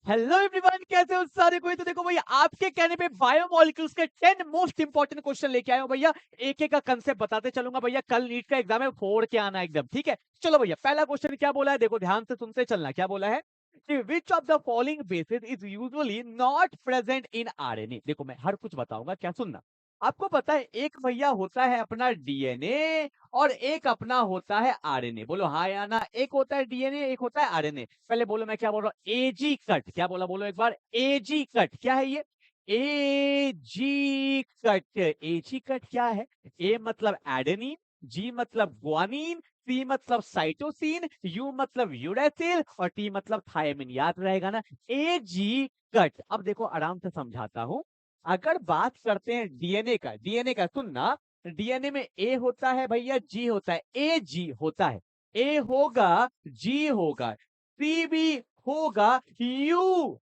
Hello everyone, कैसे हो सारे कोई। तो देखो भैया, आपके कहने पे बायोमोलिक्यूल्स के 10 मोस्ट इंपॉर्टेंट क्वेश्चन लेके आए हो भैया। एक एक का कंसेप्ट बताते चलूंगा भैया। कल नीट का एग्जाम है, फोड़ के आना एकदम, ठीक है। चलो भैया, पहला क्वेश्चन क्या बोला है, देखो ध्यान से सुनते चलना। क्या बोला है कि विच of the following basis is usually not present in RNA. देखो मैं हर कुछ बताऊंगा, क्या सुनना। आपको पता है एक भैया होता है अपना डीएनए और एक अपना होता है आरएनए। बोलो हाँ या ना। एक होता है डीएनए, एक होता है आरएनए। पहले बोलो मैं क्या बोल रहा हूँ, एजी कट। क्या बोला, बोलो एक बार। एजी कट क्या है ये? एजी कट। एजी कट क्या है? ए मतलब एडेनिन, जी मतलब ग्वानिन, सी मतलब साइटोसिन, यू मतलब यूरेसिल और टी मतलब थायमिन। याद रहेगा ना, एजी कट। अब देखो आराम से समझाता हूं। अगर बात करते हैं डीएनए का सुनना। डीएनए में ए होता है भैया, जी होता है, ए जी होता है। ए होगा, जी होगा, सी भी होगा, यू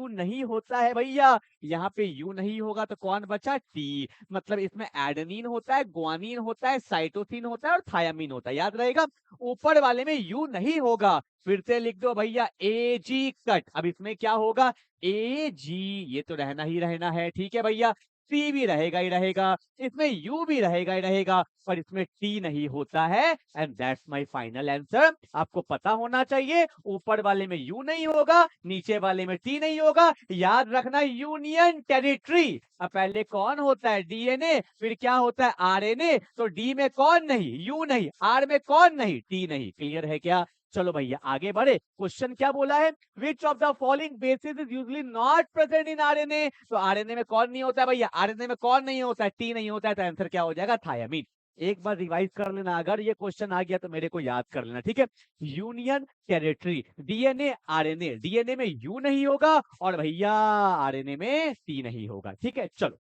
नहीं होता है भैया। यहाँ पे यू नहीं होगा तो कौन बचा? टी। मतलब इसमें एडेनिन होता है, ग्वानिन होता है, साइटोसिन होता है और थायामीन होता है। याद रहेगा। ऊपर वाले में यू नहीं होगा। फिर से लिख दो भैया, ए जी कट। अब इसमें क्या होगा? ए जी, ये तो रहना ही रहना है, ठीक है भैया। सी भी रहेगा ही रहेगा, इसमें यू भी रहेगा ही रहेगा, पर इसमें टी नहीं होता है। And that's my final answer. आपको पता होना चाहिए, ऊपर वाले में यू नहीं होगा, नीचे वाले में टी नहीं होगा। याद रखना, यूनियन टेरिटरी। अब पहले कौन होता है? डीएनए, फिर क्या होता है? आरएनए। तो डी में कौन नहीं? यू नहीं। आर में कौन नहीं? टी नहीं। क्लियर है क्या? चलो भैया आगे बढ़े। क्वेश्चन क्या बोला है? विच of the following basis is usually not present in RNA. तो आरएनए में कौन नहीं होता है भैया? आरएनए में कौन नहीं होता है? टी नहीं होता है। तो आंसर क्या हो जाएगा? थायमीन। एक बार रिवाइज कर लेना, अगर ये क्वेश्चन आ गया तो मेरे को याद कर लेना, ठीक है। Union territory, DNA RNA. DNA में यू नहीं होगा और भैया आरएनए में टी नहीं होगा, ठीक है। चलो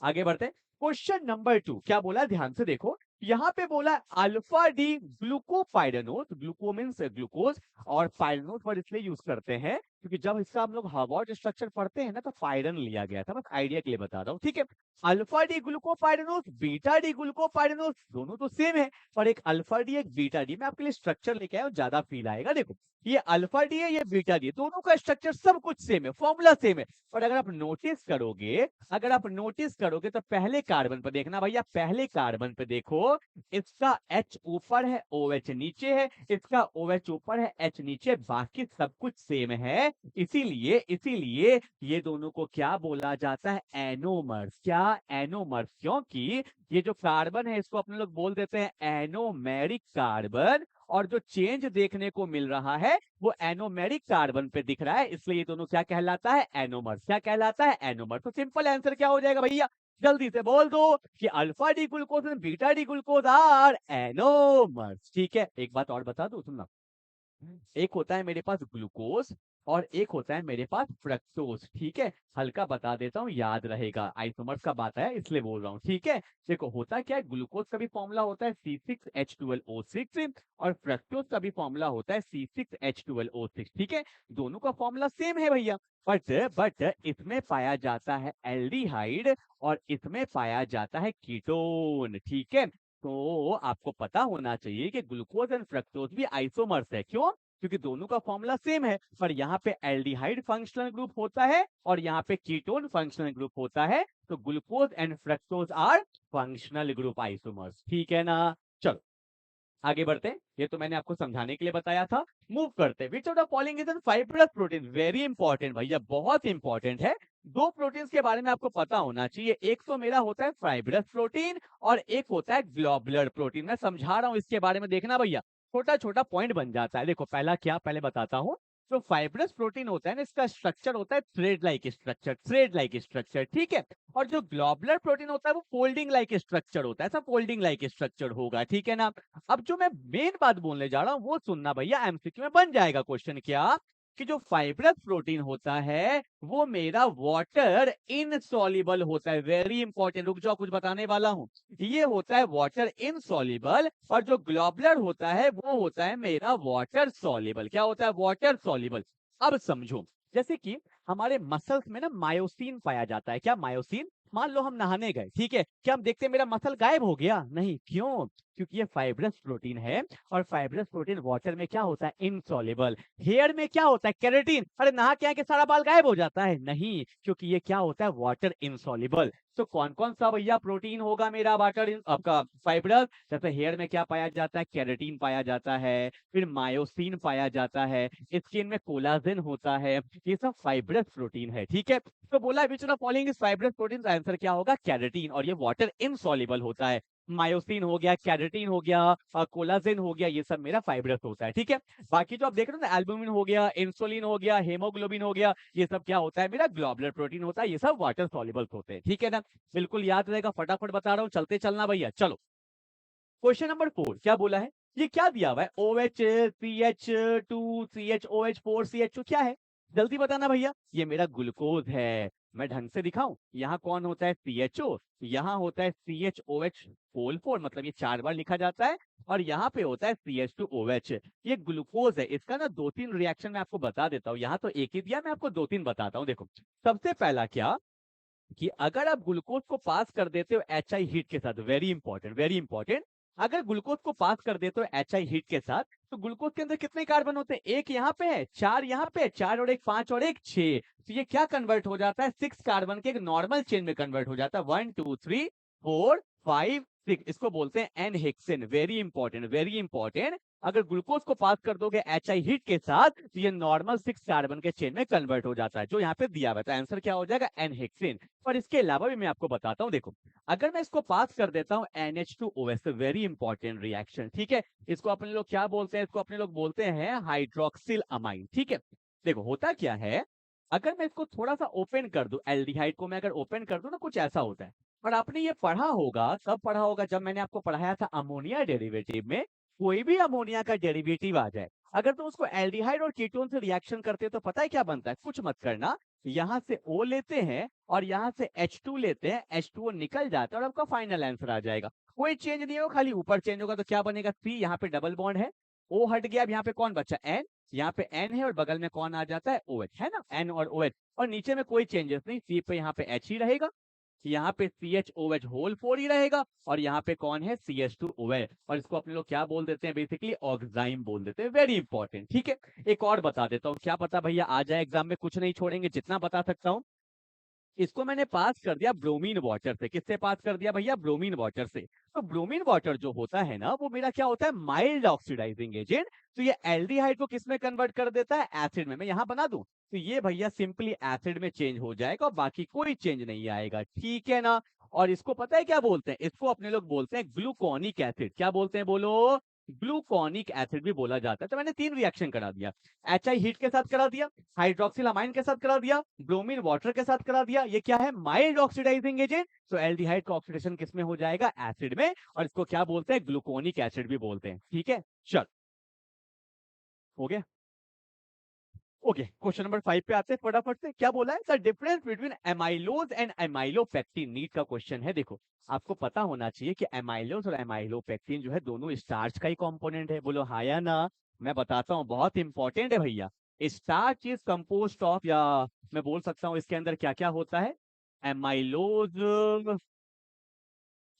आगे बढ़ते हैं। क्वेश्चन नंबर 2 क्या बोला, ध्यान से देखो। यहाँ पे बोला alpha D glucopyranose. ग्लूको means glucose, और पाइरेनोज वर्ड इसलिए यूज करते हैं क्योंकि जब इसका हम लोग हार्वर्ड स्ट्रक्चर पढ़ते हैं ना तो पायरन लिया गया था। बस आइडिया के लिए बता रहा हूँ, ठीक है। Alpha D glucopyranose, beta D glucopyranose, दोनों तो सेम है, पर एक अल्फा डी एक बीटा डी। मैं आपके लिए स्ट्रक्चर लेके आया हूँ, ज्यादा फील आएगा। देखो ये अल्फा डी है, ये बीटा डी है, दोनों का स्ट्रक्चर सब कुछ सेम है, फॉर्मूला सेम है। पर अगर आप नोटिस करोगे, अगर आप नोटिस करोगे तो पहले कार्बन पर देखना भैया। पहले कार्बन पे देखो, इसका H ऊपर है, OH नीचे है। इसका OH ऊपर है, H नीचे, बाकी सब कुछ सेम है। इसीलिए ये दोनों को क्या बोला जाता है? एनोमर्स। क्या? एनोमर्स। क्योंकि ये जो कार्बन है इसको अपने लोग बोल देते हैं एनोमेरिक कार्बन, और जो चेंज देखने को मिल रहा है वो एनोमेरिक कार्बन पे दिख रहा है, इसलिए ये दोनों क्या कहलाता है? एनोमर्स। क्या कहलाता है? एनोमर। तो सिंपल आंसर क्या हो जाएगा भैया? जल्दी से बोल दो कि alpha D glucose and beta D glucose are anomers. ठीक है, एक बात और बता दो, सुनना। एक होता है मेरे पास ग्लूकोज और एक होता है मेरे पास फ्रक्टोज, ठीक है। हल्का बता देता हूँ, याद रहेगा, आइसोमर्स का बात है इसलिए बोल रहा हूँ, ठीक है। देखो होता क्या है, ग्लूकोज का भी फॉर्मूला होता है C6H12O6 और फ्रक्टोज का भी फॉर्मूला होता है C6H12O6, ठीक है। दोनों का फॉर्मूला सेम है भैया, बट इसमें पाया जाता है एल्डिहाइड और इसमें पाया जाता है कीटोन, ठीक है। तो आपको पता होना चाहिए कि ग्लूकोज एंड फ्रक्टोज भी आइसोमर्स है। क्यों? क्योंकि दोनों का फॉर्मूला सेम है, पर यहाँ पे एल्डिहाइड फंक्शनल ग्रुप होता है और यहाँ पे कीटोन फंक्शनल ग्रुप होता है। तो glucose and fructose are functional group isomers, ठीक है ना। चलो आगे बढ़ते हैं, ये तो मैंने आपको समझाने के लिए बताया था। मूव करते हैं। विच of the following is an fibrous protein. Very important भैया, बहुत इंपॉर्टेंट है। दो प्रोटीन्स के बारे में आपको पता होना चाहिए, एक तो मेरा होता है फाइब्रस प्रोटीन और एक होता है ग्लोबुलर प्रोटीन। मैं समझा रहा हूं, इसके बारे में देखना भैया, छोटा छोटा पॉइंट बन जाता है। देखो पहला क्या, पहले बताता हूँ। जो फाइब्रस प्रोटीन होता है ना, इसका स्ट्रक्चर होता है thread like structure, thread like structure, ठीक है। और जो ग्लोबुलर प्रोटीन होता है वो फोल्डिंग लाइक स्ट्रक्चर होता है, ऐसा फोल्डिंग लाइक स्ट्रक्चर होगा, ठीक है ना। अब जो मैं मेन बात बोलने जा रहा हूं वो सुनना भैया, एमसीक्यू में बन जाएगा क्वेश्चन। क्या? कि जो फाइब्रस प्रोटीन होता है वो मेरा वाटर इनसॉल्युबल होता है। वेरी इंपॉर्टेंट, रुक जाओ कुछ बताने वाला हूं। ये होता है वाटर इनसॉल्युबल और जो ग्लोबुलर होता है वो होता है मेरा वाटर सॉल्युबल। क्या होता है? Water soluble. अब समझो, जैसे कि हमारे मसल्स में ना मायोसिन पाया जाता है। क्या? मायोसिन। मान लो हम नहाने गए, ठीक है, क्या हम देखते हैं मेरा मसल गायब हो गया? नहीं। क्यों? क्योंकि ये फाइब्रस प्रोटीन है और फाइब्रस प्रोटीन वाटर में क्या होता है, इनसॉल्युबल। हेयर में क्या होता है, केराटिन। अरे नहा के आके सारा बाल गायब हो जाता है, नहीं, क्योंकि ये क्या होता है, वाटर इनसॉल्युबल। तो कौन कौन सा भैया प्रोटीन होगा मेरा वाटर आपका फाइब्रस, जैसे हेयर में क्या पाया जाता है, केराटिन पाया जाता है, फिर मायोसिन पाया जाता है, स्किन में कोलाजन होता है, ये सब फाइब्रस प्रोटीन है, ठीक है। तो बोला विच of the following is fibrous protein, answer क्या होगा, केराटिन, और ये वाटर इनसॉल्युबल होता है। मायोसिन हो गया, केराटिन हो गया, कोलाजन हो गया, ये सब मेरा फाइब्रस होता है, ठीक है। बाकी जो आप देख रहे हो ना, एल्बुमिन हो गया, इंसुलिन हो गया, हेमोग्लोबिन हो गया, ये सब क्या होता है, मेरा ग्लोबुलर प्रोटीन होता है, ये सब वाटर सॉल्युबल होते हैं, ठीक है ना। बिल्कुल याद रहेगा, फटाफट बता रहा हूँ, चलते चलना भैया, चलो। क्वेश्चन नंबर 4 क्या बोला है, ये क्या दिया हुआ है, OH CH2 CHOH4 CH2 क्या है, जल्दी बताना भैया। ये मेरा ग्लूकोज है। मैं ढंग से दिखाऊं, यहाँ कौन होता है, CHO, यहाँ होता है CHOH4, मतलब ये 4 बार लिखा जाता है, और यहाँ पे होता है CH2OH। ये ग्लूकोज है, इसका ना 2-3 रिएक्शन मैं आपको बता देता हूँ, यहाँ तो एक ही दिया, मैं आपको 2-3 बताता हूँ। देखो, सबसे पहला क्या, कि अगर आप ग्लूकोज को पास कर देते हो HI हीट के साथ, वेरी इंपॉर्टेंट, वेरी इंपॉर्टेंट, अगर ग्लूकोज को पास कर देते हो HI हीट के साथ, तो ग्लूकोज के अंदर कितने कार्बन होते हैं, एक यहाँ पे है, 4 यहाँ पे, 4 और 1 5 और 1 6, तो ये क्या कन्वर्ट हो जाता है, 6 कार्बन के एक नॉर्मल चेन में कन्वर्ट हो जाता है, 1 2 3 4 5 6, इसको बोलते हैं N hexane, very important, very important. अगर ग्लूकोज को पास कर दोगे HI हीट के साथ, तो ये नॉर्मल 6 कार्बन के चेन में कन्वर्ट हो जाता है, जो यहाँ पे दिया हुआ है, आंसर क्या हो जाएगा, एन हेक्सेन। और इसके अलावा भी मैं आपको बताता हूँ, देखो, अगर मैं इसको पास कर देता हूँ NH2OH, वेरी इंपॉर्टेंट रिएक्शन, ठीक है, इसको अपने लोग क्या बोलते हैं, इसको अपने लोग बोलते हैं हाइड्रोक्सिल अमाइन, ठीक है। देखो होता क्या है, अगर मैं इसको थोड़ा सा ओपन कर दूं, एल्डिहाइड को मैं अगर ओपन कर दूं ना, कुछ ऐसा होता है। और आपने ये पढ़ा होगा, कब पढ़ा होगा, जब मैंने आपको पढ़ाया था अमोनिया डेरिवेटिव में, कोई भी अमोनिया का डेरिवेटिव आ जाए, अगर तुम उसको एल्डिहाइड और कीटोन से रिएक्शन करते हो, तो पता है क्या बनता है, कुछ मत करना, यहाँ से O लेते हैं और यहाँ से H2 लेते हैं, H2O निकल जाता है और आपका फाइनल आंसर आ जाएगा। कोई चेंज नहीं होगा, खाली ऊपर चेंज होगा, तो क्या बनेगा, C, यहाँ पे डबल बॉन्ड है, O हट गया, अब यहाँ पे कौन बचा, N, यहाँ पे N है और बगल में कौन आ जाता है, OH, है ना, N और OH, और नीचे में कोई चेंजेस नहीं, C पे यहाँ पे H ही रहेगा, यहाँ पे CHOH होल 4 ही रहेगा, और यहाँ पे कौन है, CH2OH, और इसको अपने लोग क्या बोल देते हैं, बेसिकली ऑक्साइम बोल देते हैं, वेरी इंपॉर्टेंट, ठीक है। एक और बता देता हूँ, क्या पता भैया आ जाए एग्जाम में, कुछ नहीं छोड़ेंगे, जितना बता सकता हूँ। इसको मैंने पास कर दिया ब्रोमीन वाटर से, किससे पास कर दिया भैया, ब्रोमीन वाटर से। तो ब्रोमीन वाटर जो होता है ना, वो मेरा क्या होता है, माइल्ड ऑक्सीडाइजिंग एजेंट, तो ये एल्डिहाइड को किस में कन्वर्ट कर देता है, एसिड में। मैं यहाँ बना दूं, तो ये भैया सिंपली एसिड में चेंज हो जाएगा और बाकी कोई चेंज नहीं आएगा, ठीक है ना। और इसको पता है क्या बोलते हैं, इसको अपने लोग बोलते हैं ग्लूकोनिक एसिड, क्या बोलते हैं बोलो, ग्लूकोनिक एसिड भी बोला जाता है। तो मैंने 3 रिएक्शन करा दिया, HI हीट के साथ करा दिया, हाइड्रोक्सिल अमाइन के साथ करा दिया, ब्रोमीन वाटर के साथ करा दिया, ये क्या है, माइल्ड ऑक्सीडाइजिंग एजेंट। तो एल्डिहाइड का ऑक्सीडेशन किसमें हो जाएगा, एसिड में, और इसको क्या बोलते हैं, ग्लूकोनिक एसिड भी बोलते हैं, ठीक है। चल, हो गया। ओके, क्वेश्चन नंबर 5 पे आते हैं फटाफट से, क्या बोला है, the difference between amylose and amylopectin, NEET का क्वेश्चन है। देखो, आपको पता होना चाहिए कि एमाइलोज और एमाइलोपेक्टिन जो है, दोनों स्टार्च का ही कंपोनेंट है, बोलो हाँ या ना। मैं बताता हूँ, बहुत इंपॉर्टेंट है भैया। स्टार्च इज कंपोज्ड ऑफ, या मैं बोल सकता हूँ इसके अंदर क्या क्या होता है, एमाइलोज,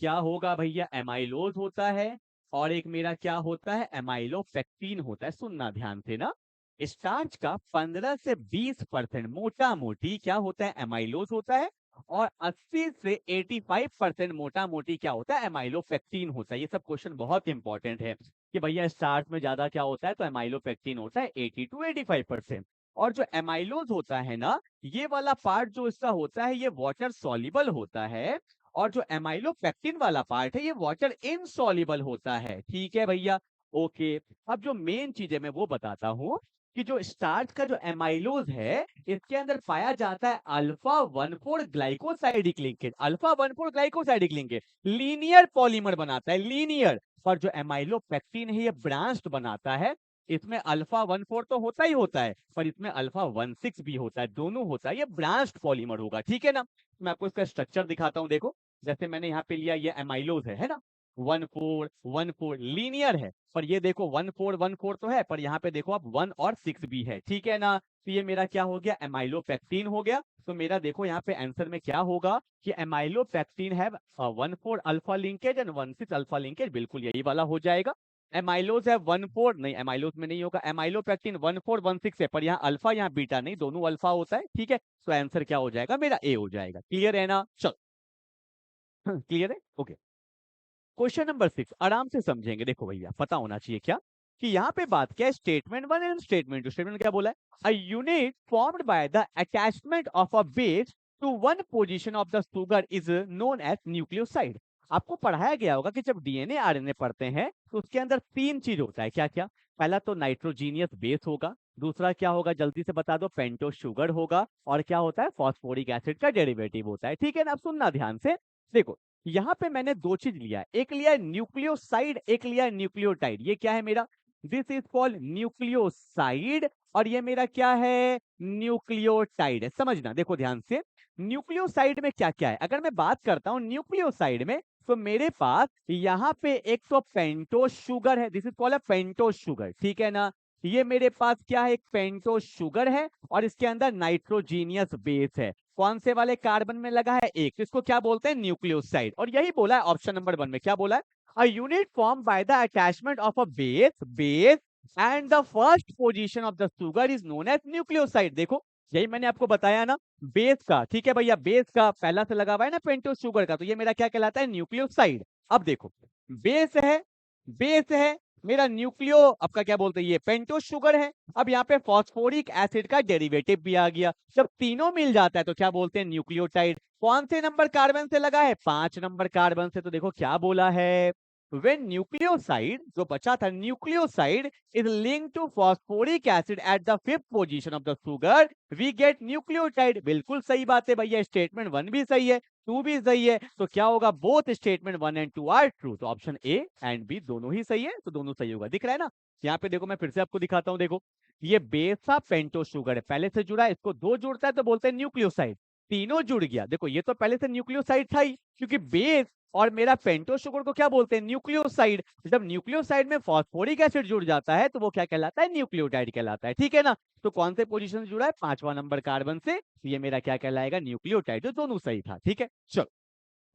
क्या होगा भैया, एमाइलोज होता है, और एक मेरा क्या होता है, एमाइलोपेक्टिन होता है। सुनना ध्यान से ना, स्टार्च का 15 से 20% मोटा मोटी क्या होता है, एमाइलोज होता है, और 80 से 85% मोटा मोटी क्या होता है, एमाइलोपेक्टिन होता है। ये सब क्वेश्चन बहुत इंपॉर्टेंट है कि भैया स्टार्च में ज्यादा क्या होता है, तो एमाइलोपेक्टिन होता है 80 to 85%। और जो एमाइलोज होता है ना, ये वाला पार्ट जो इसका होता है, ये वाटर सॉल्युबल होता है, और जो एमाइलोपेक्टिन वाला पार्ट है, ये वाटर इनसॉल्युबल होता है, ठीक है भैया। ओके, अब जो मेन चीज है मैं वो बताता हूँ, कि जो स्टार्च का जो एमाइलोज है, इसके अंदर पाया जाता है alpha 1,4 glycosidic linkage, alpha 1,4 glycosidic linkage, linear polymer बनाता है, लीनियर। पर जो एमाइलोपेक्टिन है, ये ब्रांच्ड बनाता है, इसमें अल्फा 1,4 तो होता ही होता है, पर इसमें अल्फा 1,6 भी होता है, दोनों होता है, ये ब्रांच्ड पॉलीमर होगा, ठीक है ना। मैं आपको इसका स्ट्रक्चर दिखाता हूँ, देखो, जैसे मैंने यहाँ पे लिया, ये एमाइलोज है ना, 1,4 1,4 लीनियर है, पर ये देखो 1,4 1,4 तो है, पर यहाँ पे देखो आप 1 और 6 भी है, ठीक है ना। तो ये मेरा क्या हो गया, एमाइलोपेक्टिन हो गया। तो मेरा देखो यहाँ पे आंसर में क्या होगा कि amylopectin have 1,4 alpha linkage and 1,6 alpha linkage, बिल्कुल यही वाला हो जाएगा। एमाइलोज है 1,4, नहीं एमाइलोज में नहीं होगा, एमाइलोपेक्टिन 1,4 1,6 है, पर यहाँ अल्फा यहाँ बीटा नहीं, दोनों अल्फा होता है, ठीक है। तो आंसर क्या हो जाएगा मेरा, ए हो जाएगा। क्लियर है ना, चलो क्लियर है, ओके। क्वेश्चन नंबर 6 आराम से समझेंगे, देखो भैया पता होना चाहिए क्या कि यहाँ पे बात क्या है, स्टेटमेंट 1 एंड स्टेटमेंट 2। स्टेटमेंट क्या बोला है, a unit formed by the attachment of a base to one position of the sugar is known as nucleoside. आपको पढ़ाया गया होगा कि जब डीएनए आरएनए पढ़ते हैं तो उसके अंदर तीन चीज होता है, क्या क्या। पहला तो नाइट्रोजीनियस बेस होगा, दूसरा क्या होगा जल्दी से बता दो, पेंटोस शुगर होगा, और क्या होता है, फॉस्फोरिक एसिड का डेरिवेटिव होता है, ठीक है ना। अब सुनना ध्यान से, देखो यहाँ पे मैंने दो चीज लिया है, एक लिया है न्यूक्लियोसाइड, एक लिया है न्यूक्लियोटाइड। ये क्या है मेरा, दिस इज कॉल्ड न्यूक्लियोसाइड, और ये मेरा क्या है, न्यूक्लियोटाइड है। समझना देखो ध्यान से, न्यूक्लियोसाइड में क्या क्या है, अगर मैं बात करता हूं न्यूक्लियोसाइड में, तो मेरे पास यहाँ पे एक तो पेंटोस शुगर है, this is called a pentose sugar, ठीक है ना। ये मेरे पास क्या है, एक पेंटोस शुगर है, और इसके अंदर नाइट्रोजीनियस बेस है, कौन से वाले कार्बन में लगा है, एक, तो इसको क्या बोलते हैं, न्यूक्लियोसाइड। और यही बोला है ऑप्शन नंबर 1 में, क्या बोला है, a unit form by the attachment of a base and the first position of the sugar is known as nucleoside. देखो यही मैंने आपको बताया ना, बेस का, ठीक है भैया, बेस का पहला से लगा हुआ है ना पेंटोस शुगर का, तो ये मेरा क्या कहलाता है, न्यूक्लियोसाइड। अब देखो बेस है मेरा न्यूक्लियो, आपका क्या बोलते हैं, ये पेंटोस शुगर है। अब यहाँ पे फॉस्फोरिक एसिड का डेरिवेटिव भी आ गया, जब तीनों मिल जाता है तो क्या बोलते हैं, न्यूक्लियोटाइड। कौन से नंबर कार्बन से लगा है, 5 नंबर कार्बन से। तो देखो क्या बोला है, when nucleoside जो बचा था, nucleoside is linked to phosphoric acid at the fifth position of the sugar we get nucleotide। बिल्कुल सही बात है भैया, स्टेटमेंट 1 भी सही है, 2 भी सही है, तो क्या होगा, both statement 1 and 2 are true. तो ऑप्शन ए एंड बी दोनों ही सही है, तो दोनों सही होगा। दिख रहा है ना, यहाँ पे देखो मैं फिर से आपको दिखाता हूँ, देखो ये बेस था पेंटोस शुगर है, पहले से जुड़ा है, इसको दो जुड़ता है तो बोलते हैं न्यूक्लियोसाइड, तीनों जुड़ गया। देखो ये तो पहले से न्यूक्लियोसाइड था ही, क्योंकि बेस और मेरा पेंटोस शुगर को क्या बोलते हैं, न्यूक्लियोसाइड। जब न्यूक्लियोसाइड में फॉस्फोरिक एसिड जुड़ जाता है तो वो क्या कहलाता है, न्यूक्लियोटाइड कहलाता है, ठीक है ना। तो कौन से पोजीशन से जुड़ा है, 5वां नंबर कार्बन से, तो ये मेरा क्या कहलाएगा, न्यूक्लियोटाइड। तो दोनों सही था, ठीक है। चलो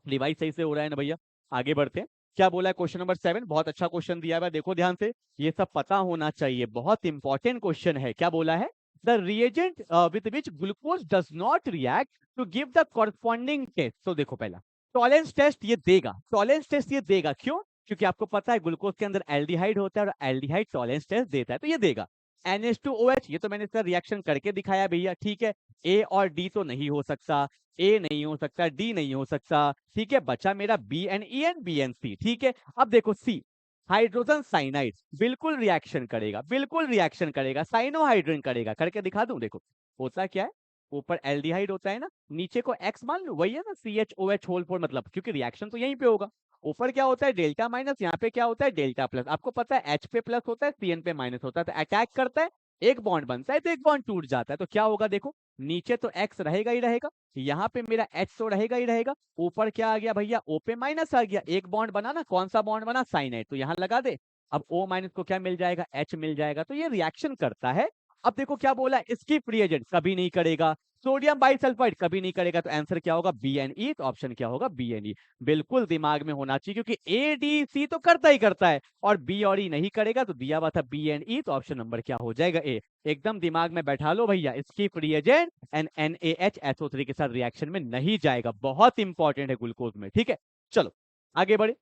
रिवाइज सही से हो रहा है ना भैया, आगे बढ़ते हैं। क्या बोला है क्वेश्चन नंबर 7, बहुत अच्छा क्वेश्चन दिया है, देखो ध्यान से, ये सब पता होना चाहिए, बहुत इंपॉर्टेंट क्वेश्चन है। क्या बोला है, the reagent with which glucose does not react to give the corresponding test. तो देखो पहला टॉलेंस टेस्ट ये देगा, टॉलेंस टेस्ट ये देगा, क्यों, क्योंकि आपको पता है ग्लूकोज के अंदर एल्डिहाइड होता है और एल्डिहाइड टॉलेंस टेस्ट देता है, तो ये देगा। NH2OH ये तो मैंने इसका रिएक्शन करके दिखाया भैया, ठीक है। ए और डी तो नहीं हो सकता, ए नहीं हो सकता, डी नहीं हो सकता, ठीक है, बचा मेरा B N E N B N C, ठीक है। अब देखो सी, हाइड्रोजन साइनाइड, बिल्कुल रिएक्शन करेगा, बिल्कुल रिएक्शन करेगा, साइनोहाइड्रिन करेगा, करके दिखा दूं, देखो होता क्या है, ऊपर एल्डिहाइड होता है ना, नीचे को एक्स मान लो, वही है ना, CHOH होल 4, मतलब क्योंकि रिएक्शन तो यहीं पे होगा। ऊपर क्या होता है, डेल्टा माइनस, यहाँ पे क्या होता है, डेल्टा प्लस। आपको पता है H पे प्लस होता है, CN पे माइनस होता है, तो अटैक करता है, एक बॉन्ड बनता है तो एक बॉन्ड टूट जाता है, तो क्या होगा, देखो नीचे तो एक्स रहेगा ही रहेगा, यहाँ पे मेरा एच तो रहेगा ही रहेगा, ऊपर क्या आ गया भैया, ओ पे माइनस आ गया, एक बॉन्ड बना ना, कौन सा बॉन्ड बना, साइनाइड, तो यहाँ लगा दे। अब ओ माइनस को क्या मिल जाएगा, एच मिल जाएगा, तो ये रिएक्शन करता है। अब देखो क्या बोला, स्किप रिएजेंट कभी नहीं करेगा, सोडियम बाइसल्फाइड कभी नहीं करेगा, तो आंसर क्या होगा, BNE। तो ऑप्शन क्या होगा, BNE। बिल्कुल दिमाग में होना चाहिए, क्योंकि ADC तो करता ही करता है, और बी और ई नहीं करेगा, तो दिया हुआ था BNE, तो ऑप्शन नंबर क्या हो जाएगा, ए। एकदम दिमाग में बैठा लो भैया, स्किप रिएजेंट एंड NaHSO3 के साथ रिएक्शन में नहीं जाएगा, बहुत इंपॉर्टेंट है ग्लूकोज में, ठीक है। चलो आगे बढ़े,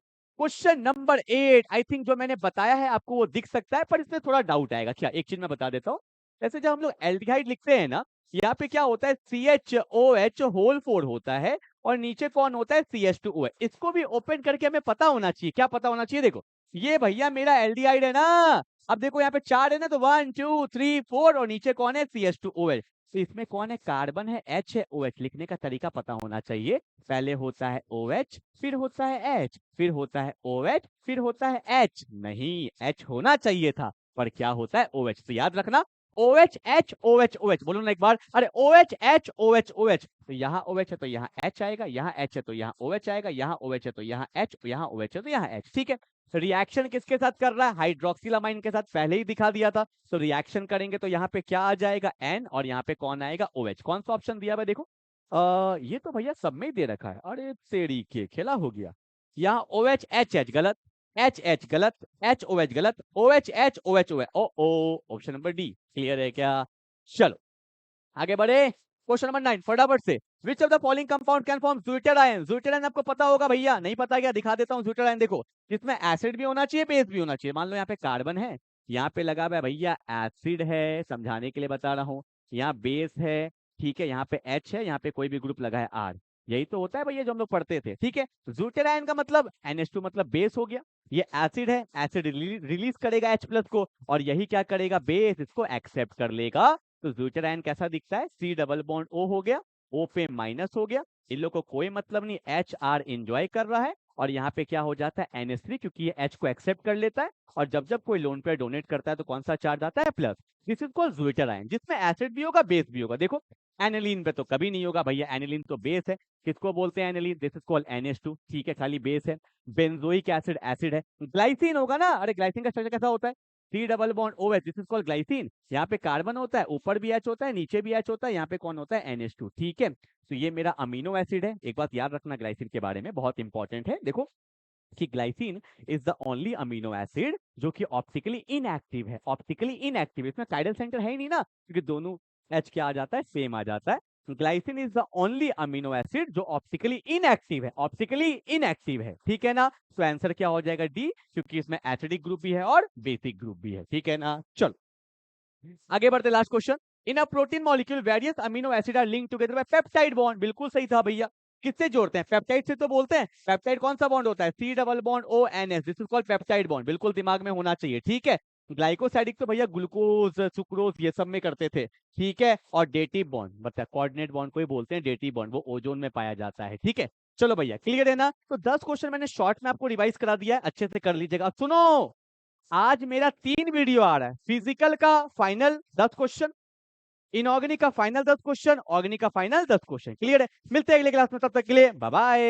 क्वेश्चन नंबर 8, आई थिंक जो मैंने बताया है आपको वो दिख सकता है, पर इसमें थोड़ा डाउट आएगा। क्या, एक चीज मैं बता देता हूँ, जैसे जब हम लोग एल्डिहाइड लिखते हैं ना, यहाँ पे क्या होता है, CHOH होल 4 होता है, और नीचे कौन होता है, CH2OH। इसको भी ओपन करके हमें पता होना चाहिए, क्या पता होना चाहिए, देखो ये भैया मेरा एल्डिहाइड है ना, अब देखो यहाँ पे 4 है ना, तो 1 2 3 4, और नीचे कौन है, CH2OH। तो इसमें कौन है, कार्बन है, H है, OH। लिखने का तरीका पता होना चाहिए, पहले होता है OH, फिर होता है H, फिर होता है OH, फिर होता है H। नहीं, H होना चाहिए था, पर क्या होता है, OH। तो याद रखना, OH H OH OH, बोलो ना एक बार, अरे OH H OH OH, तो यहाँ OH है तो यहाँ H आएगा, यहाँ H है तो यहाँ OH आएगा, यहाँ OH है तो यहाँ H, यहाँ OH है तो यहाँ H, ठीक है। रिएक्शन किसके साथ कर रहा है? हाइड्रोक्सिलामाइन के साथ, पहले ही दिखा दिया था। तो रिएक्शन करेंगे तो यहाँ पे क्या आ जाएगा? N, और यहाँ पे कौन आएगा? OH। कौन सा ऑप्शन दिया हुआ है देखो? ये तो भैया सब में ही दे रखा है, अरे तेरी के खेला हो गया। यहाँ OH H H गलत, H H गलत, H OH गलत, OH H OH OH, ओ ऑप्शन नंबर डी क्लियर है क्या? चलो आगे बढ़े। क्वेश्चन नंबर 9 फटाफट से, which of the following compound can form zwitterion? Zwitterion आपको पता होगा भैया, नहीं पता क्या? दिखा देता हूँ ज्यूटेड आयन, देखो इसमें एसिड भी होना चाहिए, बेस भी होना चाहिए। मान लो यहाँ पे कार्बन है, यहाँ पे लगा हुआ है भैया एसिड है, समझाने के लिए बता रहा हूँ, यहाँ बेस है, ठीक है, यहाँ पे H है, यहाँ पे कोई भी ग्रुप लगा है R, यही तो होता है भैया जो हम लोग पढ़ते थे, ठीक है। ज्यूटेड आयन का मतलब NH2 मतलब बेस हो गया, ये एसिड है, एसिड रिलीज करेगा H प्लस को, और यही क्या करेगा? बेस इसको एक्सेप्ट कर लेगा। तो ज्यूटेड आयन कैसा दिखता है? C डबल बॉन्ड O हो गया, O पे माइनस हो गया, इन लोग को कोई मतलब नहीं, HR एंजॉय कर रहा है, और यहाँ पे क्या हो जाता है? NH3, क्योंकि ये H को एक्सेप्ट कर लेता है, और जब जब कोई लोन पेयर डोनेट करता है तो कौन सा चार्ज आता है? Plus. This is called zwitterion, जिसमें एसिड भी होगा, बेस भी होगा। देखो एनिलीन पे तो कभी नहीं होगा भैया, एनिलीन तो बेस है, किसको बोलते हैं aniline? This is called NH2, ठीक है, खाली बेस है। बेंजोइक एसिड एसिड है, ग्लाइसिन होगा ना, अरे ग्लाइसिन का स्ट्रक्चर कैसा होता है? C double bond OH, this is called glycine. यहाँ पे कार्बन होता है, ऊपर भी H होता है, नीचे भी H होता है, यहाँ पे कौन होता है? NH2, ठीक है। तो ये मेरा अमीनो एसिड है। एक बात याद रखना ग्लाइसिन के बारे में, बहुत इंपॉर्टेंट है, देखो कि glycine is the only amino acid जो कि ऑप्टिकली इनएक्टिव है, ऑप्टिकली इनएक्टिव, इसमें काइडल सेंटर है ही नहीं ना, क्योंकि दोनों H क्या आ जाता है? सेम आ जाता है। Glycine is the only amino acid जो ऑप्टिकली इनएक्टिव है, ऑप्टिकली इनएक्टिव है, ठीक है ना। तो आंसर क्या हो जाएगा? डी, क्योंकि इसमें एसिडिक ग्रुप भी है और बेसिक ग्रुप भी है, ठीक है ना। चलो आगे बढ़ते, last question. In a protein molecule various amino acid are linked together by peptide bond, बिल्कुल सही था भैया। किससे जोड़ते हैं? पेप्टाइड से तो बोलते हैं। पेप्टाइड कौन सा बॉन्ड होता है? C double bond ONS, this is called peptide bond, बिल्कुल दिमाग में होना चाहिए, ठीक है। ग्लाइकोसाइडिक तो भैया ग्लूकोज सुक्रोज ये सब में करते थे, ठीक है। और डेटिव बॉन्ड मतलब कोऑर्डिनेट बॉन्ड को ही बोलते हैं डेटिव बॉन्ड, वो ओजोन में पाया जाता है, ठीक है। चलो भैया क्लियर है ना। तो 10 क्वेश्चन मैंने शॉर्ट में आपको रिवाइज करा दिया है, अच्छे से कर लीजिएगा। सुनो, आज मेरा 3 वीडियो आ रहा है, फिजिकल का फाइनल 10 क्वेश्चन, इनऑर्गेनिक का फाइनल 10 क्वेश्चन, ऑर्गेनिक का फाइनल 10 क्वेश्चन, क्लियर है। मिलते हैं अगले क्लास में, तब तक के लिए बाय बाय।